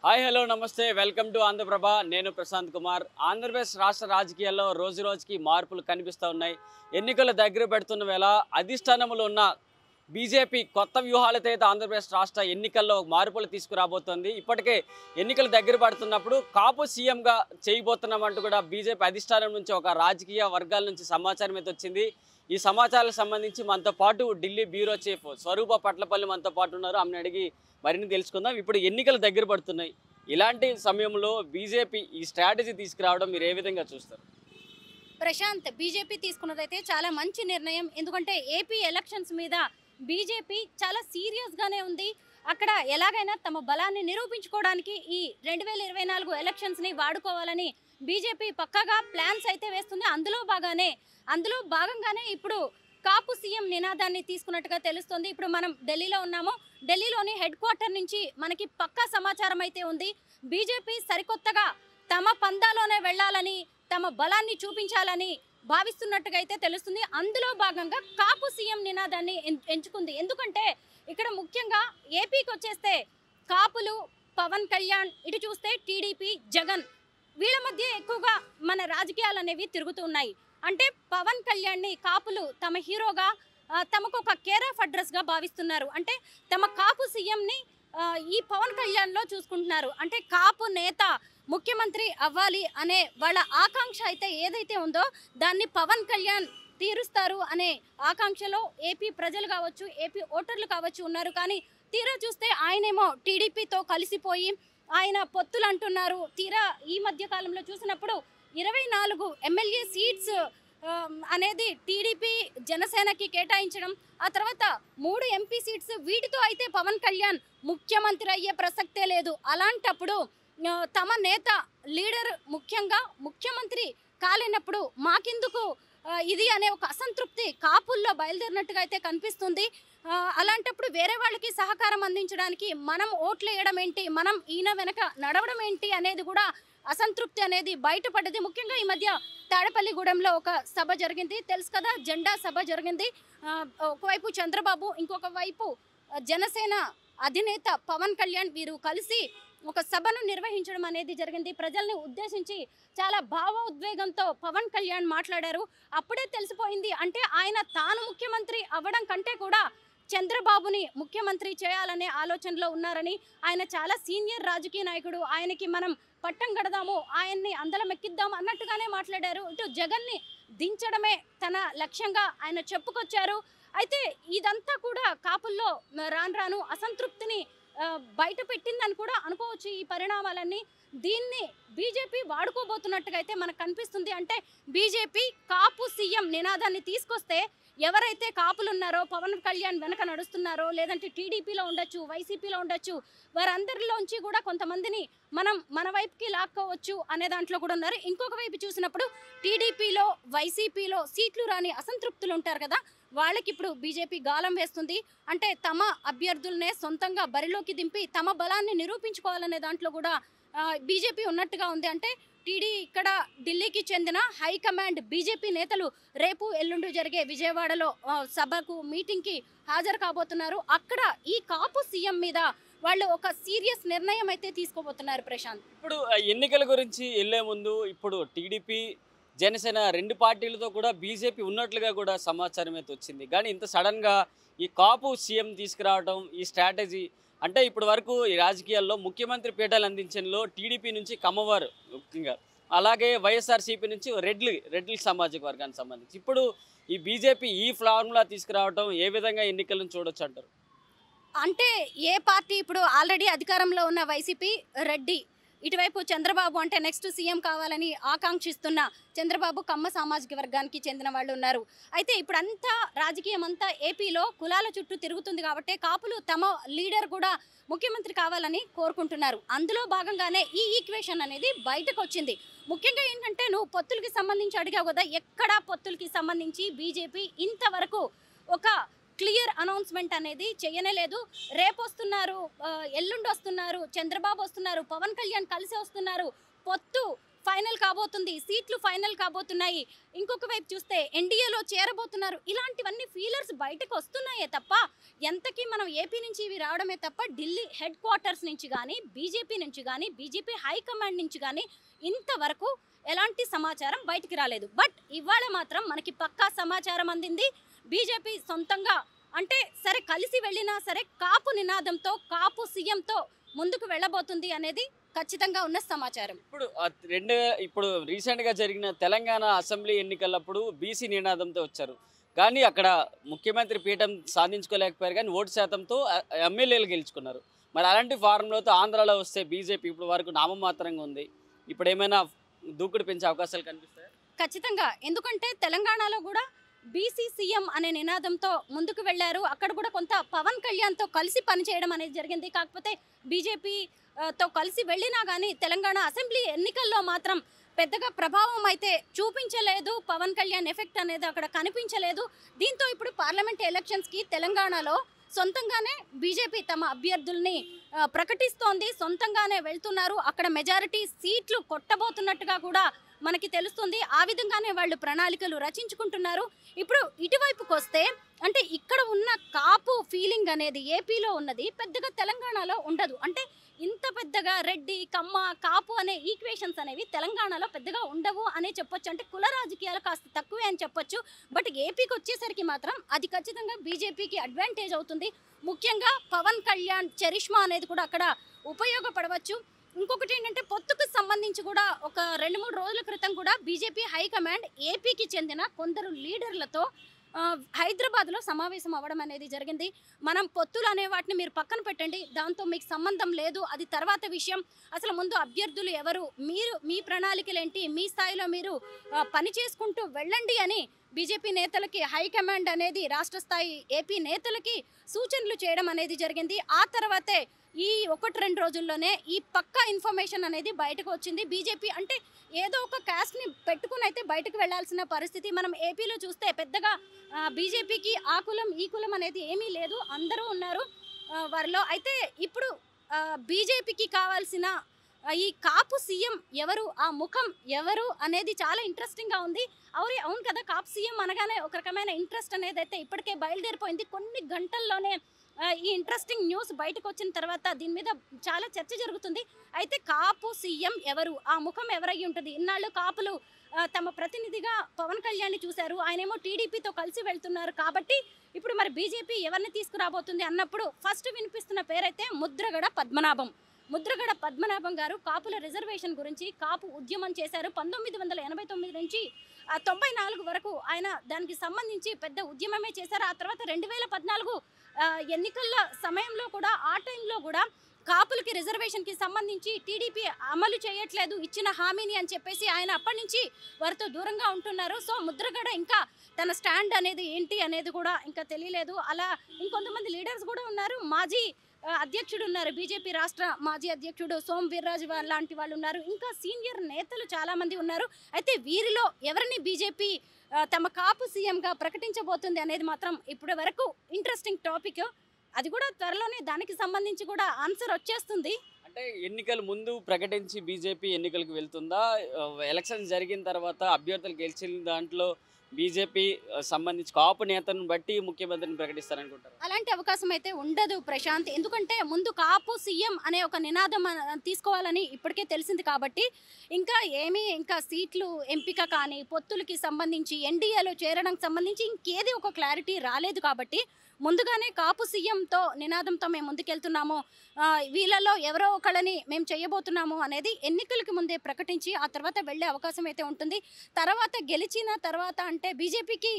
Hi hello నమస్తే welcome to Andhraprabha నేను ప్రశాంత్ కుమార్. ఆంధ్రప్రదేశ్ రాష్ట్ర రాజకీయాల్లో రోజు రోజుకి మార్పులు కనిపిస్తూ ఉన్నాయి. ఎన్నికలు దగ్గర పెడుతున్న వేళ అధిష్టానంలో ఉన్న బీజేపీ కొత్త వ్యూహాలతో అయితే ఆంధ్రప్రదేశ్ రాష్ట్ర ఎన్నికల్లో మార్పులు తీసుకురాబోతోంది. ఇప్పటికే ఎన్నికలు దగ్గర పడుతున్నప్పుడు కాపు సీఎంగా చేయబోతున్నామంటూ కూడా బీజేపీ అధిష్టానం నుంచి ఒక రాజకీయ వర్గాల నుంచి సమాచారం అయితే వచ్చింది. ఈ సమాచారాలకు సంబంధించి మనతో పాటు ఢిల్లీ బ్యూరో చీఫ్ స్వరూప పట్లపల్లి మనతో పాటు ఉన్నారు. ఆమెను అడిగి మరిన్ని తెలుసుకుందాం. ఇప్పుడు ఎన్నికలు దగ్గర పడుతున్నాయి. ఇలాంటి సమయంలో బీజేపీ ఈ స్ట్రాటజీ తీసుకురావడం మీరు ఏ విధంగా చూస్తారు? ప్రశాంత్, బీజేపీ తీసుకున్నదైతే చాలా మంచి నిర్ణయం. ఎందుకంటే ఏపీ ఎలక్షన్స్ మీద బీజేపీ చాలా సీరియస్గానే ఉంది. అక్కడ ఎలాగైనా తమ బలాన్ని నిరూపించుకోవడానికి ఈ 2024 ఎలక్షన్స్ని వాడుకోవాలని బీజేపీ పక్కాగా ప్లాన్స్ అయితే వేస్తుంది. అందులో భాగంగానే ఇప్పుడు కాపు సీఎం నినాదాన్ని తీసుకున్నట్టుగా తెలుస్తుంది. ఇప్పుడు మనం ఢిల్లీలో ఉన్నాము. ఢిల్లీలోని హెడ్ క్వార్టర్ నుంచి మనకి పక్కా సమాచారం అయితే ఉంది. బీజేపీ సరికొత్తగా తమ పందాలోనే వెళ్ళాలని, తమ బలాన్ని చూపించాలని భావిస్తున్నట్టుగా అయితే తెలుస్తుంది. అందులో భాగంగా కాపు సీఎం నినాదాన్ని ఎంచుకుంది. ఎందుకంటే ఇక్కడ ముఖ్యంగా ఏపీకి వచ్చేస్తే కాపులు, పవన్ కళ్యాణ్, ఇటు చూస్తే టీడీపీ, జగన్, వీళ్ళ మధ్య ఎక్కువగా మన రాజకీయాలు అనేవి తిరుగుతున్నాయి. అంటే పవన్ కళ్యాణ్ని కాపులు తమ హీరోగా, తమకు ఒక కేర్ ఆఫ్ అడ్రస్గా భావిస్తున్నారు. అంటే తమ కాపు సీఎంని ఈ పవన్ కళ్యాణ్లో చూసుకుంటున్నారు. అంటే కాపు నేత ముఖ్యమంత్రి అవ్వాలి అనే వాళ్ళ ఆకాంక్ష అయితే ఏదైతే ఉందో దాన్ని పవన్ కళ్యాణ్ తీరుస్తారు అనే ఆకాంక్షలో ఏపీ ప్రజలు కావచ్చు, ఏపీ ఓటర్లు కావచ్చు ఉన్నారు. కానీ తీరా చూస్తే ఆయనేమో టీడీపీతో కలిసిపోయి ఆయన పొత్తులు అంటున్నారు. తీరా ఈ మధ్య కాలంలో చూసినప్పుడు 24 ఎమ్మెల్యే సీట్స్ అనేది టీడీపీ జనసేనకి కేటాయించడం, ఆ తర్వాత 3 ఎంపీ సీట్స్, వీటితో అయితే పవన్ కళ్యాణ్ ముఖ్యమంత్రి అయ్యే ప్రసక్తే లేదు. అలాంటప్పుడు తమ నేత లీడర్ ముఖ్యంగా ముఖ్యమంత్రి కాలేనప్పుడు మాకెందుకు ఇది అనే ఒక అసంతృప్తి కాపుల్లో బయలుదేరినట్టుగా అయితే కనిపిస్తుంది. అలాంటప్పుడు వేరే వాళ్ళకి సహకారం అందించడానికి మనం ఓట్లు వేయడం ఏంటి, మనం ఈయన వెనక నడవడం ఏంటి అనేది కూడా అసంతృప్తి అనేది బయటపడ్డది. ముఖ్యంగా ఈ మధ్య తాడేపల్లిగూడెంలో ఒక సభ జరిగింది, తెలుసు కదా, జెండా సభ జరిగింది. ఒకవైపు చంద్రబాబు, ఇంకొక వైపు జనసేన అధినేత పవన్ కళ్యాణ్, వీరు కలిసి ఒక సభను నిర్వహించడం అనేది జరిగింది. ప్రజల్ని ఉద్దేశించి చాలా భావోద్వేగంతో పవన్ కళ్యాణ్ మాట్లాడారు. అప్పుడే తెలిసిపోయింది, అంటే ఆయన తాను ముఖ్యమంత్రి అవ్వడం కంటే కూడా చంద్రబాబుని ముఖ్యమంత్రి చేయాలనే ఆలోచనలో ఉన్నారని, ఆయన చాలా సీనియర్ రాజకీయ నాయకుడు, ఆయనకి మనం పట్టం కడదాము, ఆయన్ని అందలం ఎక్కిద్దాం అన్నట్టుగానే మాట్లాడారు. ఇటు జగన్ని దించడమే తన లక్ష్యంగా ఆయన చెప్పుకొచ్చారు. అయితే ఇదంతా కూడా కాపుల్లో రాను అసంతృప్తిని బయట పెట్టిందని కూడా అనుకోవచ్చు. ఈ పరిణామాలన్నీ దీన్ని బీజేపీ వాడుకోబోతున్నట్టుగా అయితే మనకు కనిపిస్తుంది. అంటే బీజేపీ కాపు సీఎం నినాదాన్ని తీసుకొస్తే ఎవరైతే కాపులు ఉన్నారో, పవన్ కళ్యాణ్ వెనక నడుస్తున్నారో, లేదంటే టీడీపీలో ఉండొచ్చు, వైసీపీలో ఉండొచ్చు, వారందరిలోంచి కూడా కొంతమందిని మనం మన వైపుకి లాక్కోవచ్చు అనే దాంట్లో కూడా ఉన్నారు. ఇంకొక వైపు చూసినప్పుడు టీడీపీలో, వైసీపీలో సీట్లు రాని అసంతృప్తులు ఉంటారు కదా, వాళ్ళకి ఇప్పుడు బీజేపీ గాలం వేస్తుంది. అంటే తమ అభ్యర్థులనే సొంతంగా బరిలోకి దింపి తమ బలాన్ని నిరూపించుకోవాలనే దాంట్లో కూడా బీజేపీ ఉన్నట్టుగా ఉంది. అంటే ఇక్కడ ఢిల్లీకి చెందిన హైకమాండ్ బీజేపీ నేతలు రేపు ఎల్లుండి జరిగే విజయవాడలో సభకు, మీటింగ్కి హాజరు కాబోతున్నారు. అక్కడ ఈ కాపు సీఎం మీద వాళ్ళు ఒక సీరియస్ నిర్ణయం అయితే తీసుకోబోతున్నారు. ప్రశాంత్, ఇప్పుడు ఎన్నికల గురించి వెళ్లే ముందు ఇప్పుడు టీడీపీ, జనసేన 2 పార్టీలతో కూడా బీజేపీ ఉన్నట్లుగా కూడా సమాచారం అయితే వచ్చింది. కానీ ఇంత సడన్గా ఈ కాపు సీఎం తీసుకురావడం, ఈ స్ట్రాటజీ అంటే ఇప్పటి వరకు ఈ రాజకీయాల్లో ముఖ్యమంత్రి పీఠాలు అందించడంలో టీడీపీ నుంచి కమ్మవారు ముఖ్యంగా, అలాగే వైఎస్ఆర్సీపీ నుంచి రెడ్లి సామాజిక వర్గానికి సంబంధించి ఇప్పుడు ఈ బీజేపీ ఈ ఫార్ములా తీసుకురావడం ఏ విధంగా ఎన్నికలను చూడొచ్చు అంటారు? అంటే ఏ పార్టీ ఇప్పుడు ఆల్రెడీ అధికారంలో ఉన్న వైసీపీ, రెడ్డి, ఇటువైపు చంద్రబాబు అంటే నెక్స్ట్ సీఎం కావాలని ఆకాంక్షిస్తున్న చంద్రబాబు కమ్మ సామాజిక వర్గానికి చెందిన వాళ్ళు ఉన్నారు. అయితే ఇప్పుడు అంతా రాజకీయం అంతా ఏపీలో కులాల చుట్టూ తిరుగుతుంది కాబట్టి కాపులు తమ లీడర్ కూడా ముఖ్యమంత్రి కావాలని కోరుకుంటున్నారు. అందులో భాగంగానే ఈ ఈక్వేషన్ అనేది బయటకు వచ్చింది. ముఖ్యంగా ఏంటంటే, నువ్వు పొత్తులకి సంబంధించి అడిగావు కదా, ఎక్కడా పొత్తులకి సంబంధించి బీజేపీ ఇంతవరకు ఒక క్లియర్ అనౌన్స్మెంట్ అనేది చేయనే లేదు. రేపు వస్తున్నారు, ఎల్లుండి వస్తున్నారు, చంద్రబాబు వస్తున్నారు, పవన్ కళ్యాణ్ కలిసి వస్తున్నారు, పొత్తు ఫైనల్ కాబోతుంది, సీట్లు ఫైనల్ కాబోతున్నాయి, ఇంకొక వైపు చూస్తే ఎన్డీఏలో చేరబోతున్నారు. ఇలాంటివన్నీ ఫీలర్స్ బయటకు వస్తున్నాయే తప్ప ఎంతకీ మనం ఏపీ నుంచి ఇవి రావడమే తప్ప ఢిల్లీ హెడ్ క్వార్టర్స్ నుంచి కానీ బీజేపీ నుంచి కానీ బీజేపీ హైకమాండ్ నుంచి కానీ ఇంతవరకు ఎలాంటి సమాచారం బయటికి రాలేదు. బట్ ఇవాళ మాత్రం మనకి పక్కా సమాచారం అందింది. బీజేపీ సొంతంగా అంటే సరే కలిసి వెళ్ళినా సరే కాపు నినాదంతో కాపు సీఎంతో ముందుకు వెళ్ళబోతుంది అనేది ఖచ్చితంగా ఉన్న సమాచారం. ఇప్పుడు రీసెంట్గా జరిగిన తెలంగాణ అసెంబ్లీ ఎన్నికలప్పుడు బీసీ నినాదంతో వచ్చారు, కానీ అక్కడ ముఖ్యమంత్రి పీఠం సాధించుకోలేకపోయారు, కానీ ఓటు శాతంతో ఎమ్మెల్యేలు గెలుచుకున్నారు. మరి అలాంటి ఫార్ములాతో ఆంధ్రాలో వస్తే బీజేపీ ఇప్పుడు వరకు నామమాత్రంగా ఉంది, ఇప్పుడు ఏమైనా దూకుడు పెంచే అవకాశాలు కనిపిస్తాయి? ఖచ్చితంగా, ఎందుకంటే తెలంగాణలో కూడా బీసీ సీఎం అనే నినాదంతో ముందుకు వెళ్ళారు. అక్కడ కూడా కొంత పవన్ కళ్యాణ్తో కలిసి పనిచేయడం అనేది జరిగింది. కాకపోతే బీజేపీతో కలిసి వెళ్ళినా కానీ తెలంగాణ అసెంబ్లీ ఎన్నికల్లో మాత్రం పెద్దగా ప్రభావం అయితే చూపించలేదు. పవన్ కళ్యాణ్ ఎఫెక్ట్ అనేది అక్కడ కనిపించలేదు. దీంతో ఇప్పుడు పార్లమెంట్ ఎలక్షన్స్కి తెలంగాణలో సొంతంగానే బీజేపీ తమ అభ్యర్థుల్ని ప్రకటిస్తోంది, సొంతంగానే వెళ్తున్నారు. అక్కడ మెజారిటీ సీట్లు కొట్టబోతున్నట్టుగా కూడా మనకి తెలుస్తుంది. ఆ విధంగానే వాళ్ళు ప్రణాళికలు రచించుకుంటున్నారు. ఇప్పుడు ఇటువైపుకి వస్తే అంటే ఇక్కడ ఉన్న కాపు ఫీలింగ్ అనేది ఏపీలో ఉన్నది, పెద్దగా తెలంగాణలో ఉండదు. అంటే ఇంత పెద్దగా రెడ్డి కమ్మ కాపు అనే ఈక్వేషన్స్ అనేవి తెలంగాణలో పెద్దగా ఉండవు అనే చెప్పొచ్చు. అంటే కుల రాజకీయాలు కాస్త తక్కువే అని చెప్పొచ్చు. బట్ ఏపీకి వచ్చేసరికి మాత్రం అది ఖచ్చితంగా బీజేపీకి అడ్వాంటేజ్ అవుతుంది. ముఖ్యంగా పవన్ కళ్యాణ్ చరిష్మా అనేది కూడా అక్కడ ఉపయోగపడవచ్చు. ఇంకొకటి ఏంటంటే పొత్తుకు సంబంధించి కూడా ఒక 2-3 రోజుల క్రితం కూడా బీజేపీ హైకమాండ్ ఏపీకి చెందిన కొందరు లీడర్లతో హైదరాబాద్లో సమావేశం అవ్వడం అనేది జరిగింది. మనం పొత్తులు అనే వాటిని మీరు పక్కన పెట్టండి, దాంతో మీకు సంబంధం లేదు, అది తర్వాత విషయం. అసలు ముందు అభ్యర్థులు ఎవరు, మీరు మీ ప్రణాళికలు ఏంటి, మీ స్థాయిలో మీరు పని చేసుకుంటూ వెళ్ళండి అని బీజేపీ నేతలకి హైకమాండ్ అనేది రాష్ట్ర స్థాయి ఏపీ నేతలకి సూచనలు చేయడం అనేది జరిగింది. ఆ తర్వాతే ఈ 1-2 రోజుల్లోనే ఈ పక్కా ఇన్ఫర్మేషన్ అనేది బయటకు వచ్చింది. బీజేపీ అంటే ఏదో ఒక క్యాస్ట్ని పెట్టుకుని అయితే బయటకు వెళ్లాల్సిన పరిస్థితి. మనం ఏపీలో చూస్తే పెద్దగా బీజేపీకి ఆ కులం ఈ కులం అనేది ఏమీ లేదు, అందరూ ఉన్నారు వారిలో. అయితే ఇప్పుడు బీజేపీకి కావాల్సిన ఈ కాపు సీఎం ఎవరు, ఆ ముఖం ఎవరు అనేది చాలా ఇంట్రెస్టింగ్గా ఉంది. అవును కదా, కాపు సీఎం అనగానే ఒక రకమైన ఇంట్రెస్ట్ అనేది అయితే ఇప్పటికే బయలుదేరిపోయింది. కొన్ని గంటల్లోనే ఈ ఇంట్రెస్టింగ్ న్యూస్ బయటకు వచ్చిన తర్వాత దీని మీద చాలా చర్చ జరుగుతుంది. అయితే కాపు సీఎం ఎవరు, ఆ ముఖం ఎవరై ఉంటుంది? ఇన్నాళ్ళు కాపులు తమ ప్రతినిధిగా పవన్ కళ్యాణ్ని చూశారు, ఆయనేమో టీడీపీతో కలిసి వెళ్తున్నారు. కాబట్టి ఇప్పుడు మరి బీజేపీ ఎవరిని తీసుకురాబోతుంది అన్నప్పుడు ఫస్ట్ వినిపిస్తున్న పేరైతే ముద్రగడ పద్మనాభం గారు. కాపుల రిజర్వేషన్ గురించి కాపు ఉద్యమం చేశారు 1989 నుంచి 94 వరకు. ఆయన దానికి సంబంధించి పెద్ద ఉద్యమమే చేశారు. ఆ తర్వాత 2014 ఎన్నికల సమయంలో కూడా ఆ టైంలో కూడా కాపులకి రిజర్వేషన్కి సంబంధించి టీడీపీ అమలు చేయట్లేదు ఇచ్చిన హామీని అని చెప్పేసి ఆయన అప్పటి నుంచి వారితో దూరంగా ఉంటున్నారు. సో ముద్రగడ ఇంకా తన స్టాండ్ అనేది ఏంటి అనేది కూడా ఇంకా తెలియలేదు. అలా ఇంకొంతమంది లీడర్స్ కూడా ఉన్నారు. మాజీ అధ్యక్షుడు ఉన్నారు, బీజేపీ రాష్ట్ర మాజీ అధ్యక్షుడు సోమ్ వీర్రాజు లాంటి వాళ్ళు ఉన్నారు. ఇంకా సీనియర్ నేతలు చాలామంది ఉన్నారు. అయితే వీరిలో ఎవరిని బీజేపీ తమ కాపు సీఎంగా ప్రకటించబోతుంది అనేది మాత్రం ఇప్పటి వరకు ఇంట్రెస్టింగ్ టాపిక్. అది కూడా త్వరలోనే దానికి సంబంధించి కూడా ఆన్సర్ వచ్చేస్తుంది. అంటే ఎన్నికల ముందు ప్రకటించి బీజేపీ ఎన్నికలకు వెళ్తుందా, ఎలక్షన్ జరిగిన తర్వాత అభ్యర్థులు గెలిచిన దాంట్లో బీజేపీ సంబంధించి కాపు నేతను బట్టి ముఖ్యమంత్రిని ప్రకటిస్తారనుకుంటారు? అలాంటి అవకాశం అయితే ఉండదు ప్రశాంత్. ఎందుకంటే ముందు కాపు సీఎం అనే ఒక నినాదం తీసుకోవాలని ఇప్పటికే తెలిసింది కాబట్టి ఇంకా సీట్లు ఎంపిక కానీ పొత్తులకి సంబంధించి ఎన్డీఏలో చేరడానికి సంబంధించి ఇంకేది ఒక క్లారిటీ రాలేదు. కాబట్టి ముందుగానే కాపు సీఎంతో నినాదంతో మేము ముందుకెళ్తున్నాము, వీళ్ళలో ఎవరో ఒకళ్ళని మేము చేయబోతున్నాము అనేది ఎన్నికలకి ముందే ప్రకటించి ఆ తర్వాత వెళ్ళే అవకాశం అయితే ఉంటుంది. తర్వాత గెలిచిన తర్వాత అంటే బీజేపీకి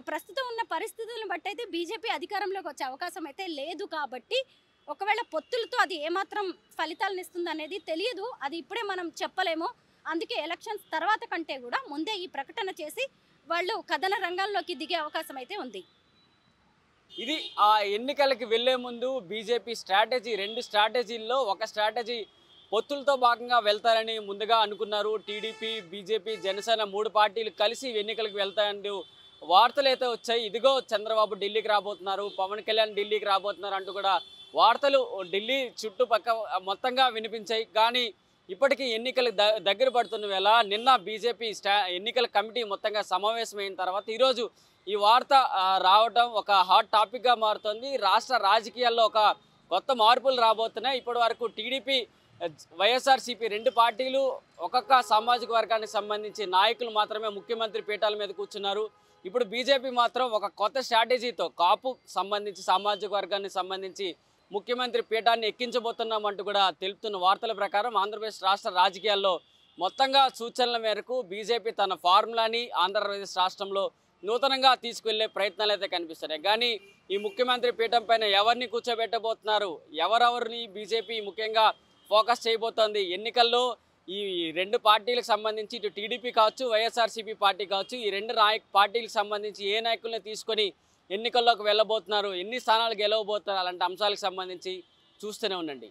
ప్రస్తుతం ఉన్న పరిస్థితులను బట్టి అయితే బీజేపీ అధికారంలోకి వచ్చే అవకాశం అయితే లేదు. కాబట్టి ఒకవేళ పొత్తులతో అది ఏమాత్రం ఫలితాలను ఇస్తుంది అనేది తెలియదు, అది ఇప్పుడే మనం చెప్పలేము. అందుకే ఎలక్షన్స్ తర్వాత కంటే కూడా ముందే ఈ ప్రకటన చేసి వాళ్ళు కథన రంగాల్లోకి దిగే అవకాశం అయితే ఉంది. ఇది ఆ ఎన్నికలకి వెళ్లే ముందు బీజేపీ స్ట్రాటజీ. 2 స్ట్రాటజీల్లో ఒక స్ట్రాటజీ పొత్తులతో భాగంగా వెళ్తారని ముందుగా అనుకున్నారు. టీడీపీ, బీజేపీ, జనసేన 3 పార్టీలు కలిసి ఎన్నికలకు వెళ్తాయంటూ వార్తలు అయితే వచ్చాయి. ఇదిగో చంద్రబాబు ఢిల్లీకి రాబోతున్నారు, పవన్ కళ్యాణ్ ఢిల్లీకి రాబోతున్నారు అంటూ కూడా వార్తలు ఢిల్లీ చుట్టుపక్క మొత్తంగా వినిపించాయి. కానీ ఇప్పటికీ ఎన్నికలు దగ్గర పడుతున్న వేళ నిన్న బీజేపీ ఎన్నికల కమిటీ మొత్తంగా సమావేశమైన తర్వాత ఈరోజు ఈ వార్త రావడం ఒక హాట్ టాపిక్గా మారుతుంది. రాష్ట్ర రాజకీయాల్లో ఒక కొత్త మార్పులు రాబోతున్నాయి. ఇప్పటి వరకు టీడీపీ, వైఎస్ఆర్సీపీ రెండు పార్టీలు ఒక్కొక్క సామాజిక వర్గానికి సంబంధించి నాయకులు మాత్రమే ముఖ్యమంత్రి పీఠాల మీద కూర్చున్నారు. ఇప్పుడు బీజేపీ మాత్రం ఒక కొత్త స్ట్రాటజీతో కాపు సంబంధించి సామాజిక వర్గానికి సంబంధించి ముఖ్యమంత్రి పీఠాన్ని ఎక్కించబోతున్నామంటూ కూడా తెలుపుతున్న వార్తల ప్రకారం ఆంధ్రప్రదేశ్ రాష్ట్ర రాజకీయాల్లో మొత్తంగా సూచనల మేరకు బీజేపీ తన ఫార్ములాని ఆంధ్రప్రదేశ్ రాష్ట్రంలో నూతనంగా తీసుకెళ్లే ప్రయత్నాలు అయితే కనిపిస్తున్నాయి. కానీ ఈ ముఖ్యమంత్రి పీఠం పైన ఎవరిని కూర్చోబెట్టబోతున్నారు, ఎవరెవరిని బీజేపీ ముఖ్యంగా ఫోకస్ చేయబోతోంది, ఎన్నికల్లో ఈ రెండు పార్టీలకు సంబంధించి ఇటు టీడీపీ కావచ్చు, వైఎస్ఆర్సీపీ పార్టీ కావచ్చు, ఈ రెండు పార్టీలకు సంబంధించి ఏ నాయకుల్ని తీసుకొని ఎన్నికల్లోకి వెళ్ళబోతున్నారు, ఎన్ని స్థానాలు గెలవబోతున్నారు, అలాంటి అంశాలకు సంబంధించి చూస్తూనే ఉండండి.